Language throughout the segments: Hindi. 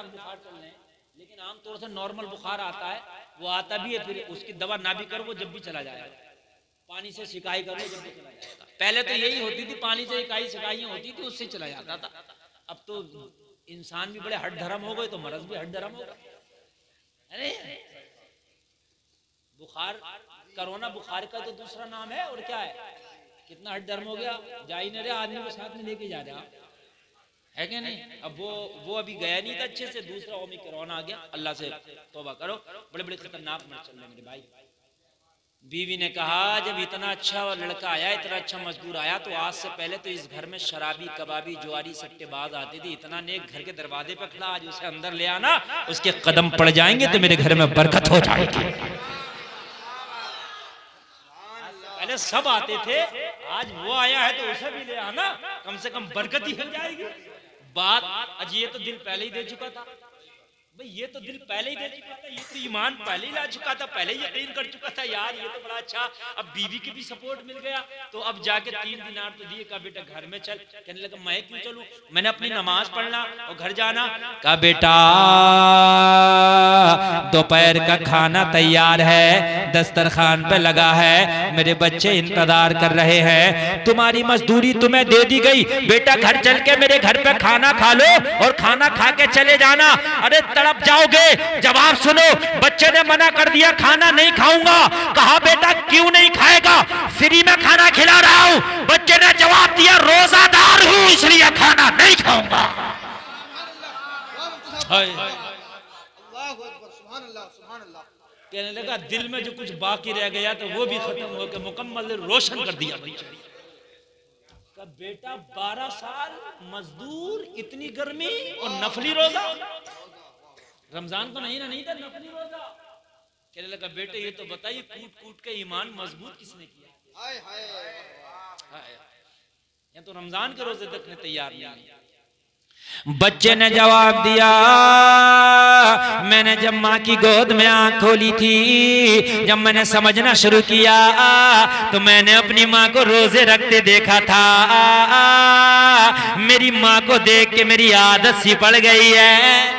ठाक बुखार चल रहे हैं, लेकिन आमतौर से नॉर्मल बुखार आता है, वो आता भी है, फिर उसकी दवा ना भी करो वो जब भी चला जाएगा। पानी से सिकाई करो जब भी चला जाएगा। पहले तो यही होती थी, पानी से इकाई सिकाइयाँ होती थी, उससे चला जाता था। अब तो इंसान भी बड़े हट धर्म हो गए तो मरज भी हट धर्म हो गए। अरे बुखार, कोरोना बुखार का तो दूसरा नाम है, और क्या है, कितना हट धर्म हो गया। जा ही नहीं रहे, आदमी को साथ में लेके जा रहा है क्या नहीं। अब वो अभी गया नहीं था अच्छे से, दूसरा ओमिक्रॉन आ गया। अल्लाह से तौबा करो, बड़े बड़े खतरनाक मर चल रहे मेरे भाई। बीवी ने कहा जब इतना अच्छा लड़का आया, इतना अच्छा मजदूर आया, तो आज से पहले तो इस घर में शराबी कबाबी जुआरी सट्टेबाज आते थे, इतना नेक घर के दरवाजे पे खड़ा, आज उसे अंदर ले आना, उसके कदम पड़ जाएंगे तो मेरे घर में बरकत हो जाएगी। पहले सब आते थे, आज वो आया है तो उसे भी ले आना, कम से कम बरकत ही हो जाएगी। बात अजी ये तो दिल पहले ही दे चुका था भाई, ये तो दिल पहले ही दे चुका था, ये तो ईमान पहले ही ला चुका था, पहले ही यकीन कर चुका था यार ये तो बड़ा अच्छा। अब बीवी की भी सपोर्ट मिल गया, तो अब जाके 3 दिनार तो दिए, कहा बेटा घर में चल। कहने लगा मैं क्यों चलूं, मैंने अपनी नमाज पढ़ना और घर जाना। कहा बेटा दोपहर का खाना तैयार है, दस्तरखान पे लगा है, मेरे बच्चे इंतजार कर रहे हैं, तुम्हारी मजदूरी तुम्हें दे दी गई, बेटा घर चल के मेरे घर पे खाना खा लो और खाना खा के चले जाना। अरे तड़प जाओगे, जवाब सुनो, बच्चे ने मना कर दिया खाना नहीं खाऊंगा। कहा बेटा क्यों नहीं खाएगा, फ्री में खाना खिला रहा हूं। बच्चे ने जवाब दिया रोजादार हूं इसलिए खाना नहीं खाऊंगा। कहने लगा दिल में जो कुछ बाकी रह गया तो वो भी खत्म होकर मुकम्मल रोशन कर दिया। बेटा 12 साल मजदूर, इतनी गर्मी और नफली रोजा, रमजान का महीना नहीं था, नफली रोजा। कहने लगा बेटे ये तो बताइए कूट कूट के ईमान मजबूत किसने किया। हाय हाय हाय, ये तो रमजान के रोजे तक तैयार नहीं। बच्चे ने जवाब दिया मैंने जब माँ की गोद में आँख खोली थी, जब मैंने समझना शुरू किया तो मैंने अपनी माँ को रोजे रखते देखा था। मेरी माँ को देख के मेरी आदत सी पड़ गई है।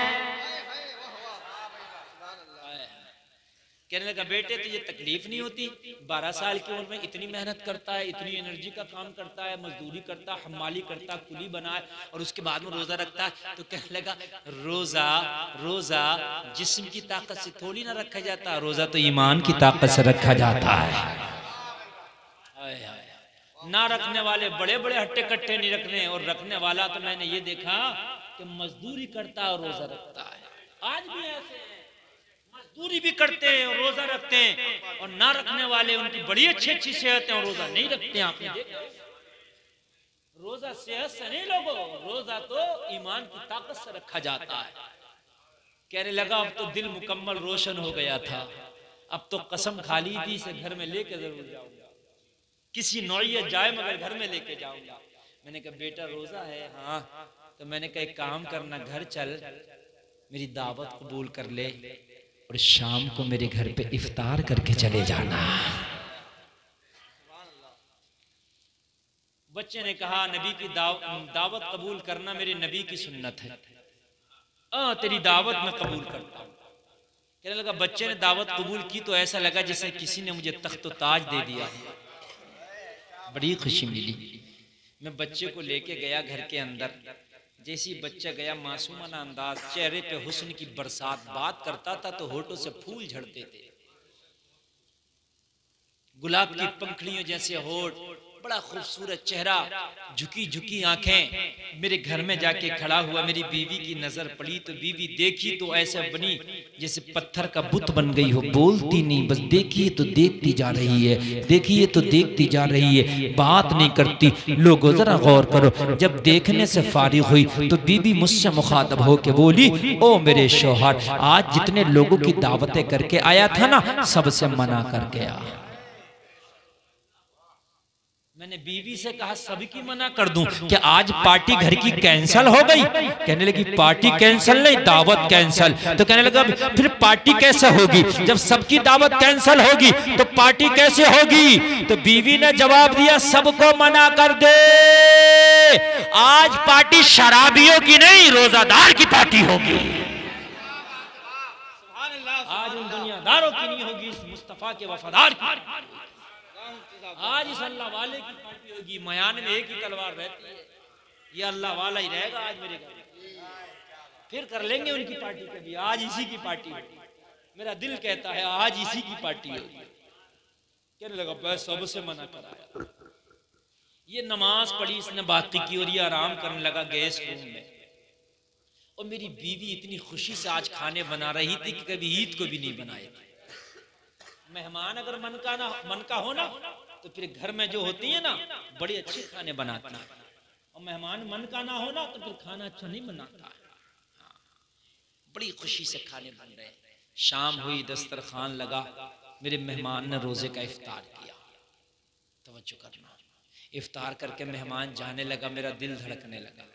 कहने लगा बेटे तुझे तकलीफ नहीं होती, 12 साल की उम्र में इतनी मेहनत करता है, इतनी एनर्जी का काम करता है, मजदूरी करता है, हमाली करता है, कुली बनाए और उसके बाद में रोजा रखता है। तो कहने लगा रोजा जिस्म की ताकत से थोड़ी ना रखा जाता, रोजा तो ईमान की ताकत से रखा जाता है। ना रखने वाले बड़े बड़े हट्टे कट्टे नहीं रखने, और रखने वाला तो मैंने ये देखा कि मजदूरी करता है और रोजा रखता है। आज भी ऐसे मजदूरी भी करते हैं और रोजा रखते हैं, और ना रखने वाले उनकी बड़ी अच्छी अच्छी सेहत है और रोजा नहीं रखते हैं। आपने देखा रोजा सेहत से नहीं लोगों, रोजा तो ईमान की ताकत से रखा जाता है। कहने लगा अब तो दिल मुकम्मल रोशन हो गया था, अब तो कसम खा ली थी इसे घर में लेके जरूर जाऊंगा, किसी नौइयत जाए मगर घर में लेके जाऊंगा। मैंने कहा बेटा रोजा है, हाँ। तो मैंने कहा एक काम करना, घर चल मेरी दावत कबूल कर ले और शाम को मेरे घर पे इफ्तार करके चले जाना। बच्चे ने कहा नबी की दावत कबूल करना मेरे नबी की सुन्नत है, तेरी दावत मैं कबूल करता हूं। कहने लगा बच्चे ने दावत कबूल की तो ऐसा लगा जैसे किसी ने मुझे तख्त ताज दे दिया, बड़ी खुशी मिली। मैं बच्चे को लेके गया घर के अंदर, जैसी बच्चा गया मासूमाना अंदाज, चेहरे पे हुस्न की बरसात, बात करता था तो होठों से फूल झड़ते थे, गुलाब की पंखड़ियों जैसे होठ, बड़ा खूबसूरत चेहरा, झुकी झुकी आंखें। मेरे घर में जाके खड़ा हुआ, मेरी बीवी की नजर पड़ी तो बीवी देखी तो ऐसे बनी जैसे पत्थर का बुत बन गई हो, बोलती नहीं, बस देखिए तो देखती जा रही है, देखिए तो देखती जा रही है, बात नहीं करती। लोगों जरा गौर करो, जब देखने से फारिग हुई तो बीवी मुझसे मुखातब हो के बोली, ओ मेरे शौहर आज जितने लोगों की दावतें करके आया था ना, सबसे मना कर गया। मैंने बीवी से कहा सबकी मना कर दूं कि आज पार्टी घर की कैंसल हो गई। कहने लगी पार्टी कैंसल नहीं, दावत कैंसल। तो कहने लगा फिर पार्टी कैसे होगी, जब सबकी दावत कैंसल होगी तो पार्टी कैसे होगी। तो बीवी ने जवाब दिया सबको मना कर दे, आज पार्टी शराबियों की नहीं रोजादार की पार्टी होगी। दुनियादारों की नहीं होगी, इस मुस्तफ़ा के वफादार की। आज इस अल्लाह वाले की पार्टी होगी। मयान में एक ही तलवार रहती है, ये अल्लाह वाला ही रहेगा आज मेरे घर। फिर कर लेंगे उनकी पार्टी कभी, आज इसी की पार्टी होगी। मेरा दिल कहता है आज इसी की पार्टी होगी। कहने लगा बस सबसे मना कराया। ये नमाज पढ़ी इसने बाकी की और ये आराम करने लगा गैस रूम में। और मेरी बीवी इतनी खुशी से आज खाने बना रही थी कि कभी ईद को भी नहीं बनाए थे। मेहमान अगर मन का हो ना तो फिर घर में जो होती है ना बड़े अच्छे खाने बनाती है, और मेहमान मन का ना हो ना तो फिर खाना अच्छा नहीं बनाता है। बड़ी खुशी से खाने बन रहे। शाम हुई, दस्तरखान लगा, मेरे मेहमान ने रोजे का इफ्तार किया। तवज्जो करना, इफ्तार करके मेहमान जाने लगा, मेरा दिल धड़कने लगा।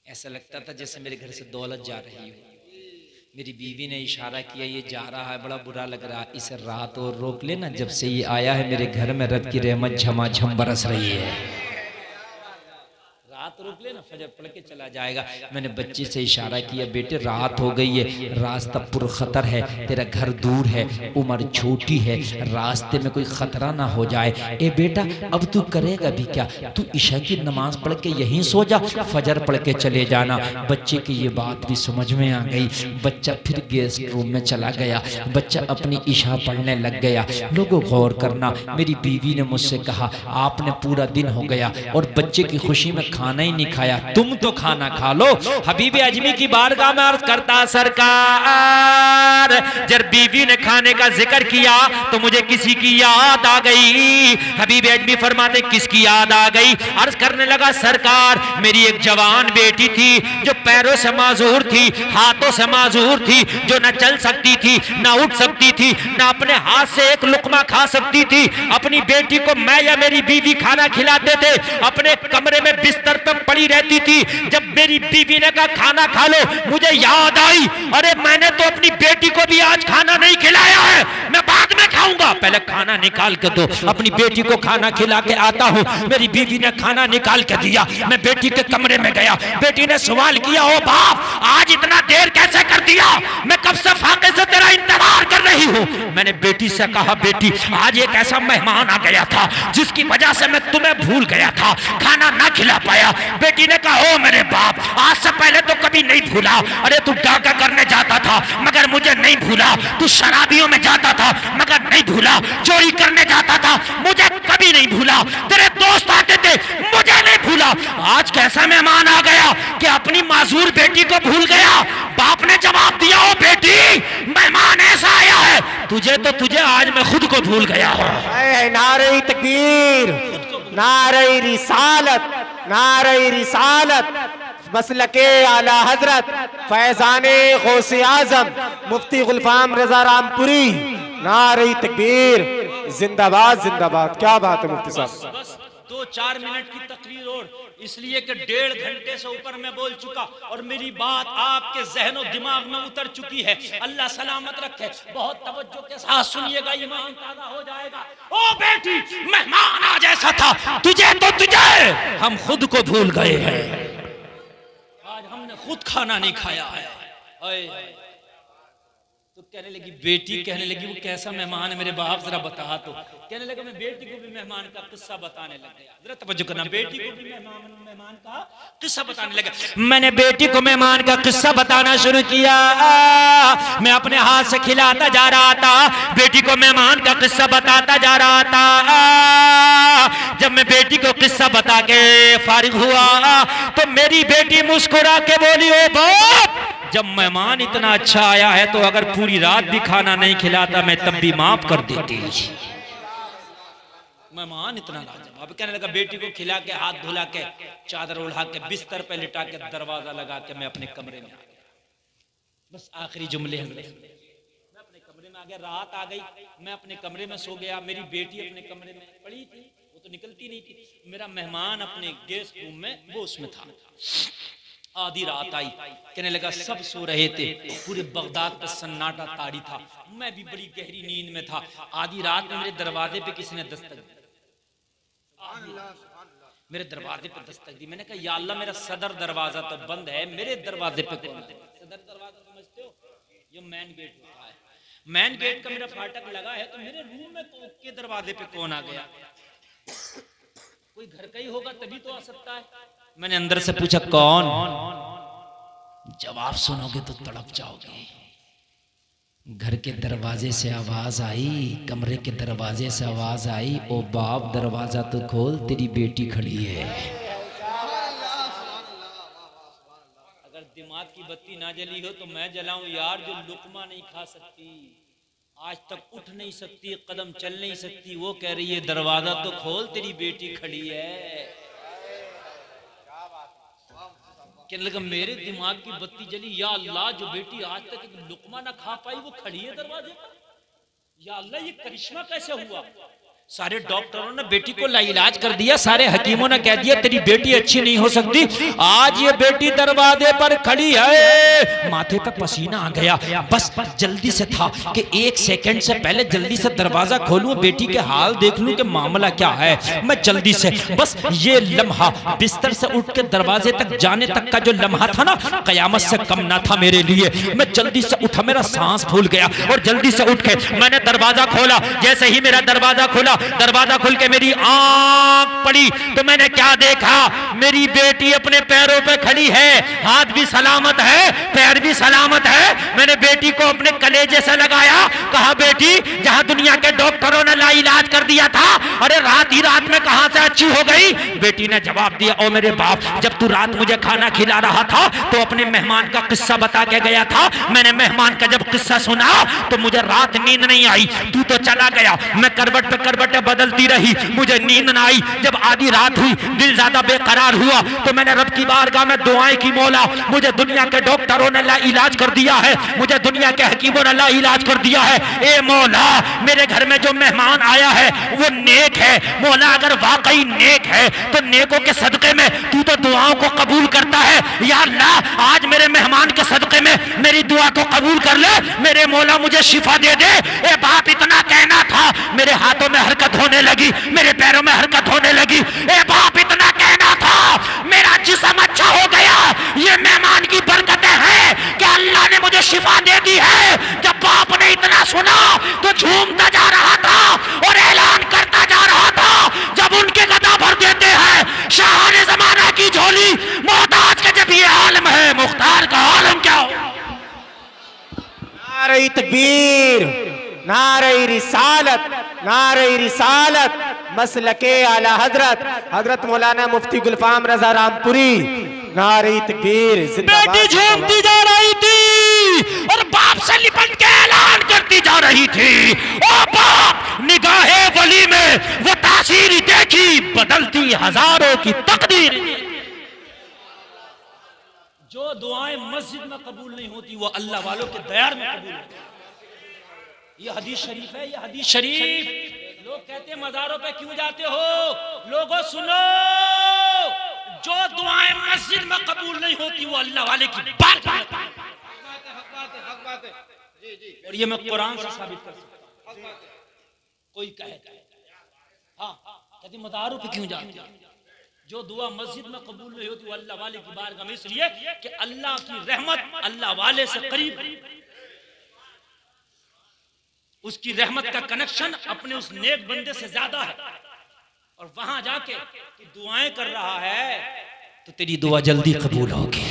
ऐसा लगता था जैसे मेरे घर से दौलत जा रही हो। मेरी बीवी ने इशारा किया ये जा रहा है, बड़ा बुरा लग रहा है, इसे रात और रोक लेना। जब से ये आया है मेरे घर में रब की रहमत झमाझम बरस रही है। रात रोक लेना, फजर पढ़ के चला जाएगा। मैंने बच्चे से इशारा किया बेटे रात हो गई है, रास्ता पुरखतर है, तेरा घर दूर है, उम्र छोटी है, रास्ते में कोई खतरा ना हो जाए। ए बेटा अब तू करेगा भी क्या, तू ईशा की नमाज पढ़ के यहीं सो जा, फजर पढ़ के चले जाना। बच्चे की ये बात भी समझ में आ गई। बच्चा फिर गेस्ट रूम में चला गया, बच्चा अपनी ईशा पढ़ने लग गया। लोगों गौर करना, मेरी बीवी ने मुझसे कहा आपने पूरा दिन हो गया और बच्चे की खुशी में खाना ही नहीं खाया, तुम तो खाना खा लो। हबीब अजमी की बारगाह में अर्ज करता सरकार, जब बीवी ने खाने का जिक्र किया तो मुझे किसी की याद आ गई। हबीब अजमी फरमाते किसकी याद आ गई? अर्ज करने लगा सरकार मेरी एक जवान बेटी थी जो पैरों से माजूर थी, हाथों से माजूर थी, जो न चल सकती थी, न उठ सकती थी, न अपने हाथ से एक लुकमा खा सकती थी। अपनी बेटी को मैं या मेरी बीवी खाना खिलाते थे, अपने कमरे में बिस्तर पे पड़ी रहती थी। जब मेरी बीवी ने कहा खाना खा लो, मुझे याद आई अरे मैंने तो अपनी बेटी को भी आज खाना नहीं खिलाया है, मैं बाद में खाऊंगा, पहले खाना निकाल के दो। अपनी बेटी को खाना खिला के आता हूँ। मेरी बीवी ने खाना निकाल के दिया, मैं बेटी के कमरे में गया। बेटी ने सवाल किया ओ बाप आज इतना देर कैसे कर दिया, मैं कब से फाके से तेरा इंतजार कर रही हूँ। मैंने बेटी से कहा बेटी आज एक ऐसा मेहमान आ गया था जिसकी वजह से मैं तुम्हें भूल गया था, खाना ना खिला पाया। बेटी ने कहा ओ मेरे बाप आज से पहले तो कभी नहीं भूला, अरे तू डाका करने जाता था मगर मुझे नहीं भूला, तू शराबियों में जाता था मगर नहीं भूला, चोरी करने जाता था मुझे कभी नहीं भूला, तेरे दोस्त आते थे मुझे नहीं भूला। आज कैसा मेहमान आ गया कि अपनी माजूर बेटी को भूल गया। बाप ने जवाब दिया ओ बेटी मेहमान ऐसा आया है तुझे तो तुझे आज मैं खुद को भूल गया हूँ। नारे तकबीर, नारे रिसालत, नारे रिसालत, मसलके आला हजरत फैजाने गौसे आजम मुफ्ती गुलफाम रजा रामपुरी, नारे तकबीर, जिंदाबाद जिंदाबाद। क्या बात है मुफ्ती साहब। बस 2-4 मिनट की तकरीर और इसलिए कि 1.5 घंटे से ऊपर मैं बोल चुका और मेरी बात आपके जहन और दिमाग में उतर चुकी है। अल्लाह सलामत रखे, बहुत तवज्जो के साथ सुनिएगा, ईमान ताज़ा हो जाएगा। ओ बेटी मेहमान आज ऐसा था तुझे तो तुझे हम खुद को भूल गए हैं, आज हमने खुद खाना नहीं खाया है। तो कहने लगी बेटी, कहने लगी वो कैसा मेहमान है मेरे बाप जरा बता। तो कहने लगा मैं बेटी को भी मेहमान का किस्सा बताने लग गया। जरा तवज्जो करना, बेटी को भी मेहमान का किस्सा बताने लगा। मैंने बेटी को मेहमान का किस्सा बताना शुरू किया, मैं अपने हाथ से खिलाता जा रहा था, बेटी को मेहमान का किस्सा बताता जा रहा था। जब मैं बेटी को किस्सा बता के फारिग हुआ तो मेरी बेटी मुस्कुरा के बोली ओ बाप जब मेहमान इतना अच्छा आया है तो अगर पूरी रात भी खाना नहीं खिलाता मैं तब भी माफ कर देती। मेहमान इतना लाजवाब। कहने लगा बेटी को खिला के हाथ धुला के चादर उड़ा के बिस्तर पे लिटा के दरवाजा लगा के मैं अपने कमरे में आ गया। बस आखिरी जुमले हमने मैं अपने कमरे में आ गया। रात आ गई, मैं अपने कमरे में सो गया, मेरी बेटी अपने कमरे में पड़ी थी, वो तो निकलती नहीं थी। मेरा मेहमान अपने गेस्ट रूम में वो उसमें था। आधी रात आई, कहने लगा सब सो रहे थे, पूरे बगदाद पे सन्नाटा ताड़ी था, मैं भी बड़ी गहरी नींद में था। आधी रात में मेरे दरवाजे पे किसी ने दस्तक दी, मेरे दरवाजे पे दस्तक दी। मैंने कहा या अल्लाह मेरा सदर दरवाजा तो बंद है, मेरे दरवाजे पे कौन है? सदर दरवाजा समझते हो, ये मेन गेट होता है। मेन गेट का मेरा फाटक लगा है, तो मेरे रूम में के दरवाजे पे कौन आ गया? कोई घर का ही होगा तभी तो आ सकता है। मैंने अंदर से पूछा कौन? जवाब सुनोगे तो तड़प जाओगे। घर के दरवाजे से आवाज आई, कमरे के दरवाजे से आवाज आई, ओ बाप दरवाजा तो खोल, तेरी बेटी खड़ी है। अगर दिमाग की बत्ती ना जली हो तो मैं जलाऊं यार, जो लुकमा नहीं खा सकती, आज तक उठ नहीं सकती, कदम चल नहीं सकती, वो कह रही है दरवाजा तो खोल, तेरी बेटी खड़ी है। कहने लगा मेरे दिमाग की बत्ती जली, या अल्लाह जो बेटी आज तक एक लुकमा ना खा पाई वो खड़ी है दरवाजे पर, या अल्लाह ये करिश्मा कैसे हुआ? सारे डॉक्टरों ने बेटी को लाइलाज कर दिया, सारे हकीमों ने कह दिया तेरी बेटी अच्छी नहीं हो सकती, आज ये बेटी दरवाजे पर खड़ी है। माथे पर पसीना आ गया, बस जल्दी से था कि एक सेकंड से पहले जल्दी से दरवाजा खोलूं, बेटी के हाल देख लूं कि मामला क्या है। मैं जल्दी से, बस ये लम्हा, बिस्तर से उठ के दरवाजे तक जाने तक का जो लम्हा था ना, कयामत से कम ना था मेरे लिए। मैं जल्दी से उठा, मेरा सांस फूल गया और जल्दी से उठ के मैंने दरवाजा खोला। जैसे ही मेरा दरवाजा खुला, दरवाजा खुल के मेरी आंख पड़ी तो मैंने क्या देखा? मेरी बेटी अपने पैरों पे खड़ी है, हाथ भी सलामत है, पैर भी सलामत है। मैंने बेटी को अपने कलेजे से लगाया, कहा बेटी जहां दुनिया के डॉक्टरों ने लाइलाज कर दिया था, अरे रात ही रात में कहां से अच्छी हो गई? बेटी ने जवाब दिया, ओ मेरे बाप, जब तू रात मुझे खाना खिला रहा था तो अपने मेहमान का किस्सा बता के गया था। मैंने मेहमान का जब किस्सा सुना तो मुझे रात नींद नहीं आई, तू तो चला गया। मैं करवट पे करवट बदलती रही, मुझे नींद ना आई। जब आधी रात हुई, दिल ज्यादा बेकरार हुआ, तो मैंने रब की बारगाह में दुआएं की, मौला मुझे दुनिया के डॉक्टरों ने ला इलाज कर दिया है, मुझे दुनिया के हकीमों ने ला इलाज कर दिया है। ए मौला, मेरे घर में जो मेहमान आया है वो नेक है, मौला अगर वाकई नेक है तो नेकों के सदके में तू तो दुआओं को कबूल करता है। या अल्लाह, आज मेरे मेहमान के सदके में मेरी दुआ को कबूल कर ले, मेरे मौला मुझे शिफा दे दे। ए बाप, इतना कहना था, मेरे हाथों में हरकत होने लगी, मेरे पैरों में हरकत होने लगी। ए बाप, इतना कहना था, मेरा जिस्म अच्छा हो गया। ये मेहमान की बरकतें हैं कि अल्लाह ने मुझे शिफा दे दी है। जब बाप ने इतना सुना तो झूमता जा रहा था और ऐलान करता जा रहा था, जब उनके गदा भर देते हैं शाहाने जमाना की झोली, मोहताज का जब ये आलम है, मुख्तार का आलम क्या हो? नारे तकबीर, नारे रिसालत, नारे रिसालत, मसलके आला हजरत हजरत मौलाना मुफ्ती गुलफाम रजा रामपुरी। नारे तकबीर। बेटी झूमती जा रही थी और बाप से लिपट के ऐलान करती जा रही थी, ओ बाप, निगाहे वली में वो तासीर देखी, बदलती हजारों की तकदीर। जो दुआएं मस्जिद में कबूल नहीं होती वो अल्लाह वालों के दयार में कबूल होती है। ये हदीस शरीफ है, ये हदीस शरीफ। लोग कहते हैं मज़ारों पे क्यों जाते हो? लोगों सुनो, जो दुआएं मस्जिद में कबूल नहीं होती वो अल्लाह वाले की बात है। और ये मैं कुरान से साबित कर सकता हूं। कोई कहे हाँ, कहते मज़ारों पे क्यों जाते हो? जो दुआ मस्जिद में कबूल नहीं होती वो अल्लाह वाले की बारगाह में, इसलिए कि अल्लाह की रहमत अल्लाह वाले से करीब, उसकी रहमत का कनेक्शन अपने उस नेक बंदे से ज्यादा है। और वहां जाके तू दुआएं कर रहा है तो तेरी दुआ जल्दी कबूल होगी।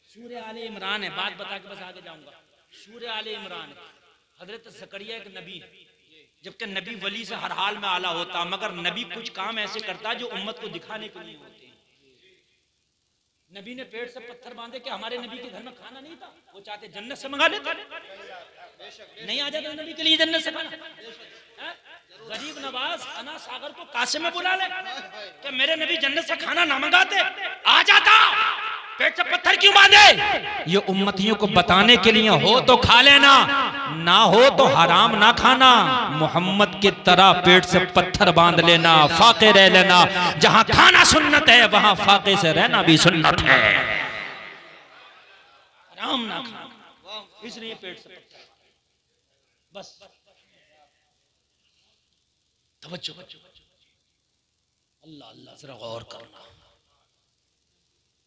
सूरह आले इमरान है, बात बता के बस आगे जाऊंगा। सूरह आले इमरान, हजरत ज़करिया एक नबी, जबकि नबी वली से हर हाल में आला होता, मगर नबी कुछ काम ऐसे करता जो उम्मत को दिखाने के लिए होते हैं। नबी ने पेट से पत्थर बांधे कि हमारे नबी के घर में खाना नहीं था, वो चाहते जन्नत से मंगा लेते, नहीं आ जाता नबी के लिए जन्नत से खाना। गरीब नवाज अना सागर को कासे में बुला ले कि मेरे नबी जन्नत से खाना ना मंगाते, आ जाता, पेट से पत्थर क्यों बांधे? ये उम्मतियों को बताने के लिए, हो तो खा लेना, ना हो तो हराम ना खाना। मोहम्मद की तरह पेट से पत्थर बांध लेना, फाके रह लेना। जहां खाना सुन्नत है वहां फाके से रहना भी सुन्नत है। हराम ना खाना, इसलिए पेट से पत्थर। बस तवज्जो, अल्लाह अल्लाह, जरा गौर करना।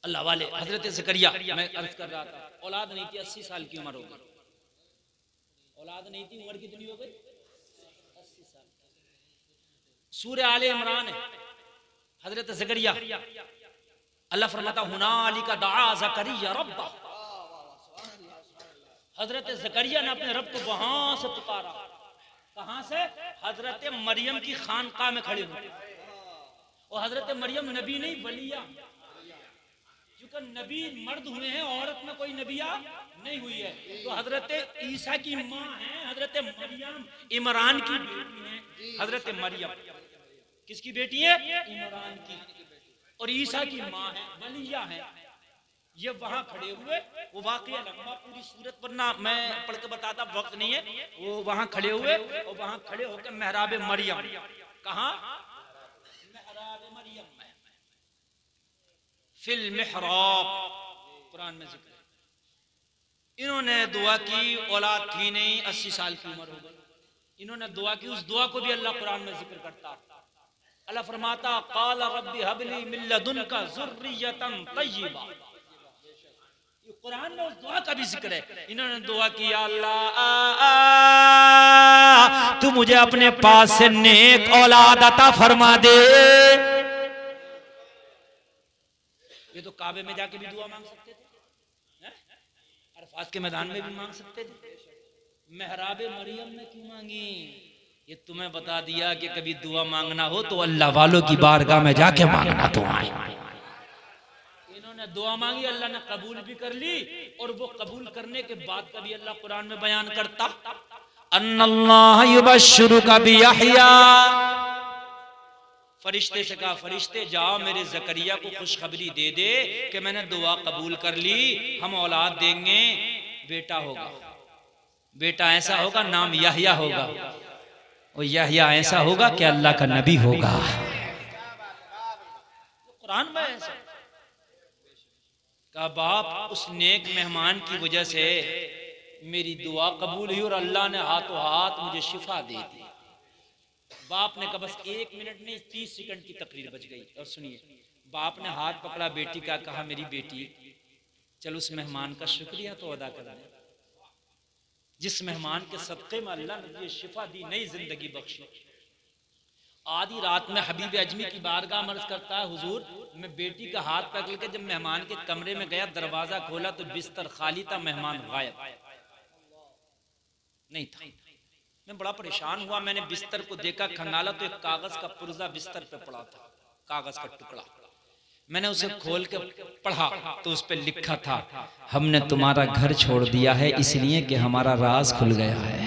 अल्लाह वाले हजरत ज़करिया, मैं अर्ज कर रहा था, औलाद नहीं थी, 80 साल की उम्र हो गई औलाद नहीं थी, उम्र कितनी हो गई? 80 साल। सूरह आले इमरान है, हजरत ज़करिया, अल्लाह फरमाता हुनालिका दआ ज़करिया रब्बा, हजरत ज़करिया ने अपने रब को वहां से पुकारा। कहां से? हजरत मरियम की खानकाह में खड़े हुए। और हजरत मरियम नबी नहीं, वलिया, क्योंकि नबी मर्द हुए हैं, औरत में कोई नबिया नहीं हुई है। तो हजरत ईसा की माँ है हजरत मरियम, इमरान की बेटी है हजरत मरियम। किसकी बेटी है? इमरान की। और ईसा की माँ है, वलिया है। ये वहां खड़े हुए, वो वाकया लंबा, पूरी सूरत पर ना मैं पढ़ के बताता, वक्त नहीं है। वो वहां खड़े हुए और वहां खड़े होकर मेहराब मरियम, कहा? मेहराब मरियम में, फिल मिहराब, कुरान में जिक्र है। इन्होंने दुआ की, औलाद थी नहीं, 80 साल की उम्र हो गई। इन्होंने दुआ की, उस दुआ को भी अल्लाह कुरान में जिक्र करता। अल्लाह फरमाता क़ाल रब्बी हबली मिन लदुनका ज़ुर्रियतन तय्यिबा। ये कुरान में उस दुआ का भी जिक्र है। इन्होंने दुआ की, अल्लाह तू मुझे अपने पास से नेक औलाद अता फरमा दे। ये तो काबे में जाके भी दुआ मांग सकते थे, अरफात के मैदान में भी मांग सकते थे, मेहराब मरियम में क्यों मांगी? ये तुम्हें बता दिया कि कभी दुआ मांगना हो तो अल्लाह वालों की बारगाह में जाके मांगना। तो इन्होंने दुआ मांगी, अल्लाह ने कबूल भी कर ली। और वो कबूल करने के बाद कभी अल्लाह कुरान में बयान करता, अन्नल्लाह युबश्शिरुका बियहया, फरिश्ते से कहा, फरिश्ते जाओ मेरे ज़करिया को खुशखबरी दे दे कि मैंने दुआ कबूल कर ली, हम औलाद देंगे, बेटा होगा। बेटा ऐसा होगा, नाम यहया होगा। और यहया ऐसा होगा कि अल्लाह का नबी होगा। कुरान में ऐसा कहा, बाप उस नेक मेहमान की वजह से मेरी दुआ कबूल हुई और अल्लाह ने हाथों हाथ मुझे शिफा दे दी। बाप ने कहा, बस 1 मिनट नहीं 30 सेकंड की तकरीर बच गई। और सुनिए, बाप ने हाथ पकड़ा बेटी का, कहा मेरी बेटी चल उस मेहमान का शुक्रिया तो अदा कर दे, जिस मेहमान के सदक़े में अल्लाह ने मुझे शिफा दी, नई जिंदगी बख्शी। आधी रात में हबीब अजमी की बारगाह में अर्ज़ करता है, हुजूर मैं बेटी का हाथ पकड़ के जब मेहमान के कमरे में गया, दरवाजा खोला तो बिस्तर खाली था, मेहमान गायब नहीं था। मैं बड़ा परेशान हुआ, मैंने बिस्तर को देखा, खंगाला तो एक कागज का पुर्जा बिस्तर पे पड़ा था, कागज का टुकड़ा। मैंने उसे खोल के पढ़ा तो उस पर लिखा था, हमने तुम्हारा घर छोड़ दिया है इसलिए कि हमारा राज खुल गया है।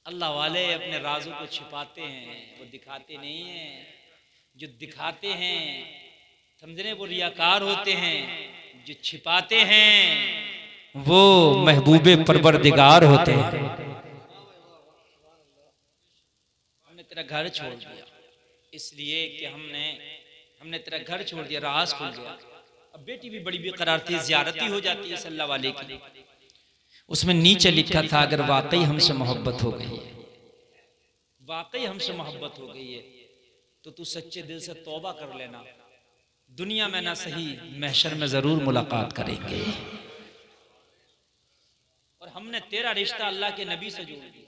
अल्लाह वाले अपने राजों को छिपाते हैं, वो दिखाते नहीं हैं। जो दिखाते हैं समझने वो रियाकार होते हैं, जो छिपाते हैं वो महबूबे परवरदिगार होते हैं। हमने तेरा घर छोड़ दिया इसलिए कि हमने तेरा घर छोड़ दिया, राज खुल गया। अब बेटी भी बड़ी बेकरार थी, ज़ियारती हो जाती है सल्लल्लाहु अलैहि की। उसमें नीचे लिखा था, अगर वाकई हमसे मोहब्बत हो गई है, वाकई हमसे मोहब्बत हो गई है तो तू सच्चे दिल से तौबा कर लेना, दुनिया में ना सही महशर में जरूर मुलाकात करेंगे। और हमने तेरा रिश्ता अल्लाह के नबी से जोड़ दिया,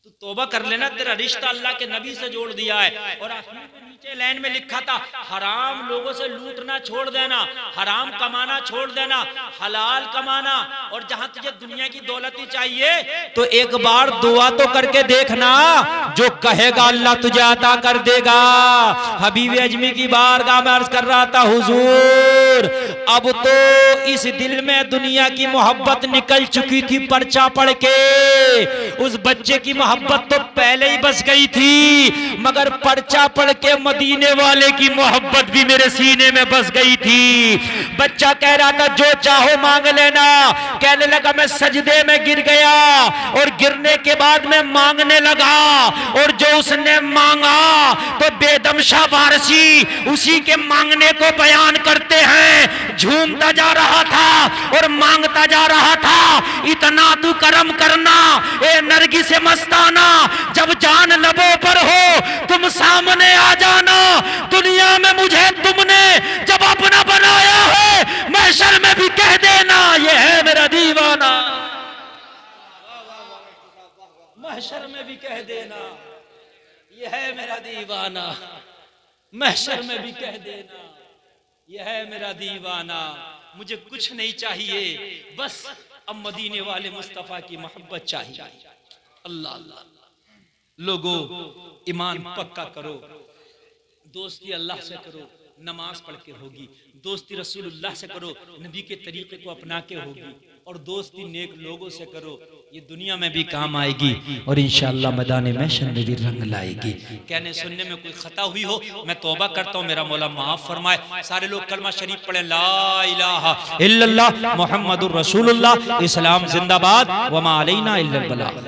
तू तौबा कर लेना, तेरा रिश्ता अल्लाह के नबी से जोड़ दिया है। और आखिर में नीचे लाइन में लिखा था, हराम लोगों से लूटना छोड़ देना, हराम कमाना छोड़ देना, हलाल कमाना। और जहां तुझे दुनिया की दौलत ही चाहिए तो एक बार दुआ तो करके देखना, जो कहेगा अल्लाह तुझे अता कर देगा। हबीब अजमी की बारगाह में अर्ज कर रहा था, हुजूर अब तो इस दिल में दुनिया की मोहब्बत निकल चुकी थी, पर्चा पढ़ के उस बच्चे की मोहब्बत तो पहले ही बस गई थी, मगर पर्चा पढ़ के मदीने वाले की मोहब्बत भी मेरे सीने में बस गई थी। बच्चा कह रहा था जो चाहो मांग लेना, कहने लगा मैं सजदे में गिर गया और गिरने के बाद मैं मांगने लगा, और जो उसने मांगा तो बेदम शाह वारसी उसी के मांगने को बयान करते हैं, झूमता जा रहा था और मांगता जा रहा था, इतना तू करम करना ए नरगी से मस्ताना, जब जान लबों पर हो तुम सामने आ जाना, दुनिया में मुझे तुमने जब अपना बनाया है महशर में भी कह देना महशर में भी कह देना ये है मेरा दीवाना, महशर में भी कह देना ये है मेरा दीवाना। मुझे कुछ नहीं चाहिए, बस अब मदीने वाले मुस्तफा की मोहब्बत चाहिए। अल्लाह अल्लाह। लोगों, ईमान पक्का करो, दोस्ती अल्लाह से करो, नमाज पढ़ के होगी, दोस्ती रसूलुल्लाह से करो, नबी के तरीके को अपना के होगी, और दोस्ती नेक लोगों से करो, ये दुनिया में भी काम आएगी और इंशाअल्लाह मैदान महशर में भी रंग लाएगी। कहने सुनने में कोई खता हुई हो मैं तौबा करता हूँ, मेरा मौला माफ फरमाए। सारे लोग कलमा शरीफ पढ़े, ला इलाहा इल्लल्लाह मुहम्मदुर रसूलुल्लाह, इस्लाम जिंदाबाद, वमा अलैना इल्लल बलाग।